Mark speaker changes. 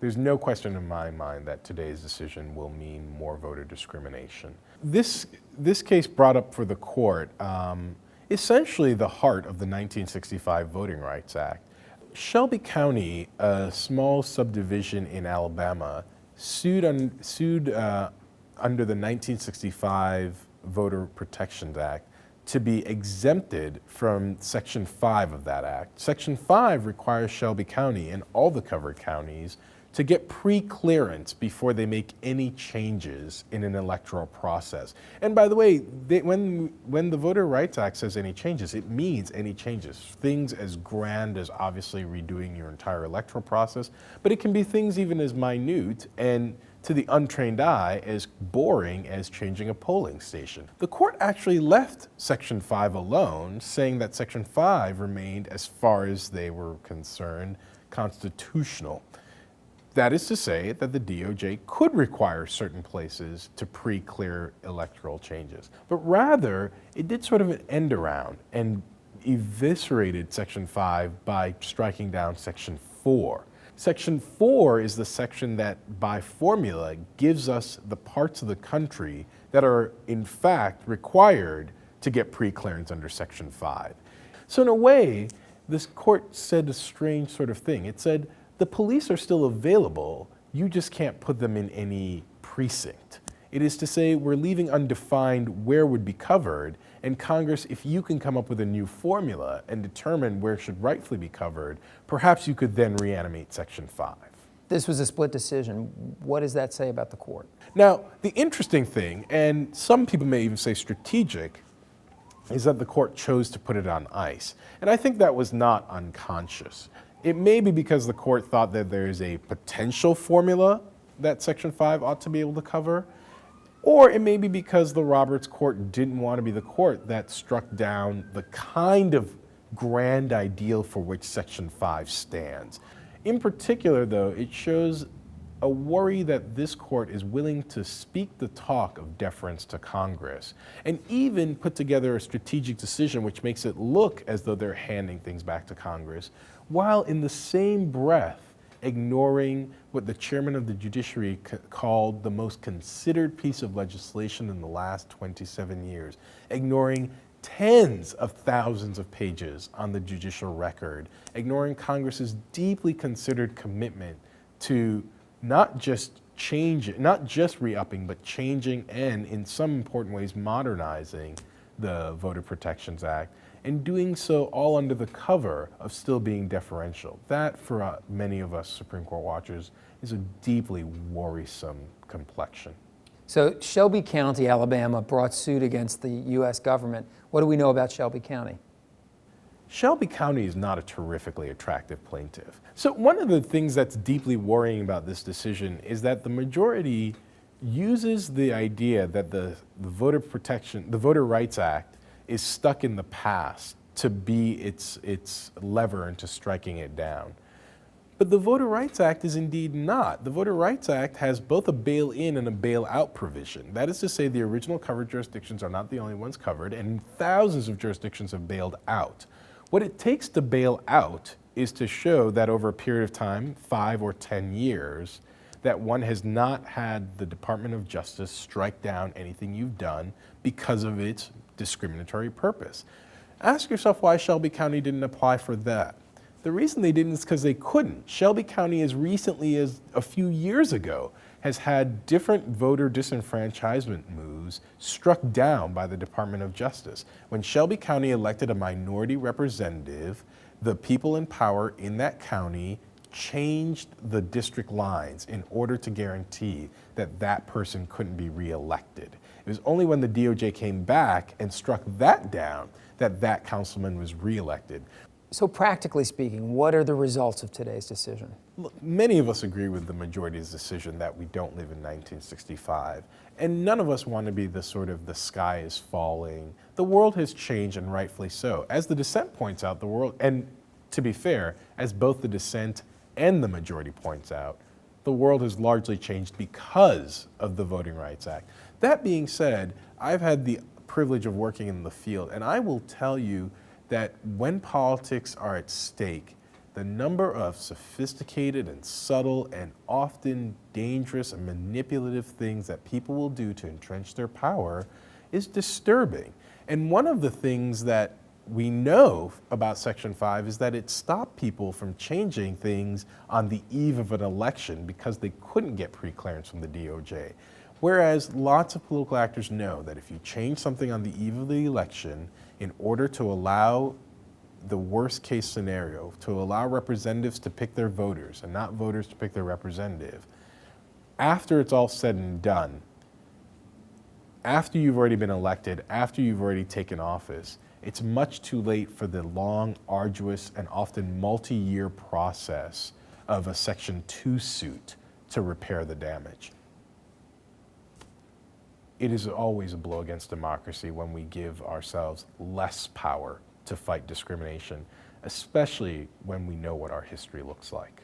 Speaker 1: There's no question in my mind that today's decision will mean more voter discrimination. This case brought up for the court essentially the heart of the 1965 Voting Rights Act. Shelby County, a small subdivision in Alabama, sued under the 1965 Voter Protections Act to be exempted from Section 5 of that act. Section 5 requires Shelby County and all the covered counties to get pre-clearance before they make any changes in an electoral process. And by the way, when the Voter Rights Act says any changes, it means any changes. Things as grand as obviously redoing your entire electoral process, but it can be things even as minute and to the untrained eye as boring as changing a polling station. The court actually left Section 5 alone, saying that Section 5 remained, as far as they were concerned, constitutional. That is to say that the DOJ could require certain places to pre-clear electoral changes, but rather it did sort of an end around and eviscerated Section 5 by striking down Section 4. Section 4 is the section that, by formula, gives us the parts of the country that are, in fact, required to get pre-clearance under Section 5. So in a way, this court said a strange sort of thing. It said, the police are still available, you just can't put them in any precinct. It is to say, we're leaving undefined where would be covered, and Congress, if you can come up with a new formula and determine where it should rightfully be covered, perhaps you could then reanimate Section 5.
Speaker 2: This was a split decision. What does that say about the court?
Speaker 1: Now, the interesting thing, and some people may even say strategic, is that the court chose to put it on ice. And I think that was not unconscious. It may be because the court thought that there is a potential formula that Section 5 ought to be able to cover, or it may be because the Roberts Court didn't want to be the court that struck down the kind of grand ideal for which Section 5 stands. In particular, though, it shows a worry that this court is willing to speak the talk of deference to Congress and even put together a strategic decision which makes it look as though they're handing things back to Congress, while in the same breath ignoring what the chairman of the judiciary called the most considered piece of legislation in the last 27 years, ignoring tens of thousands of pages on the judicial record, ignoring Congress's deeply considered commitment to not just re-upping, but changing and, in some important ways, modernizing the Voter Protections Act, and doing so all under the cover of still being deferential. That, for many of us Supreme Court watchers, is a deeply worrisome complexion.
Speaker 2: So Shelby County, Alabama, brought suit against the U.S. government. What do we know about Shelby County?
Speaker 1: Shelby County is not a terrifically attractive plaintiff. So one of the things that's deeply worrying about this decision is that the majority uses the idea that the Voter Rights Act is stuck in the past to be its lever into striking it down. But the Voter Rights Act is indeed not. The Voter Rights Act has both a bail-in and a bail-out provision. That is to say, the original covered jurisdictions are not the only ones covered, and thousands of jurisdictions have bailed out. What it takes to bail out is to show that over a period of time, 5 or 10 years, that one has not had the Department of Justice strike down anything you've done because of its discriminatory purpose. Ask yourself why Shelby County didn't apply for that. The reason they didn't is because they couldn't. Shelby County, as recently as a few years ago, has had different voter disenfranchisement moves struck down by the Department of Justice. When Shelby County elected a minority representative, the people in power in that county changed the district lines in order to guarantee that that person couldn't be reelected. It was only when the DOJ came back and struck that down that that councilman was reelected.
Speaker 2: So practically speaking, what are the results of today's decision?
Speaker 1: Look, many of us agree with the majority's decision that we don't live in 1965, and none of us want to be the sky is falling. The world has changed, and rightfully so. As the dissent points out, the world, and to be fair, as both the dissent and the majority points out, the world has largely changed because of the Voting Rights Act. That being said, I've had the privilege of working in the field, and I will tell you that when politics are at stake, the number of sophisticated and subtle and often dangerous and manipulative things that people will do to entrench their power is disturbing. And one of the things that we know about Section 5 is that it stopped people from changing things on the eve of an election because they couldn't get pre-clearance from the DOJ. Whereas lots of political actors know that if you change something on the eve of the election in order to allow the worst case scenario, to allow representatives to pick their voters and not voters to pick their representative, after it's all said and done, after you've already been elected, after you've already taken office, it's much too late for the long, arduous, and often multi-year process of a Section 2 suit to repair the damage. It is always a blow against democracy when we give ourselves less power to fight discrimination, especially when we know what our history looks like.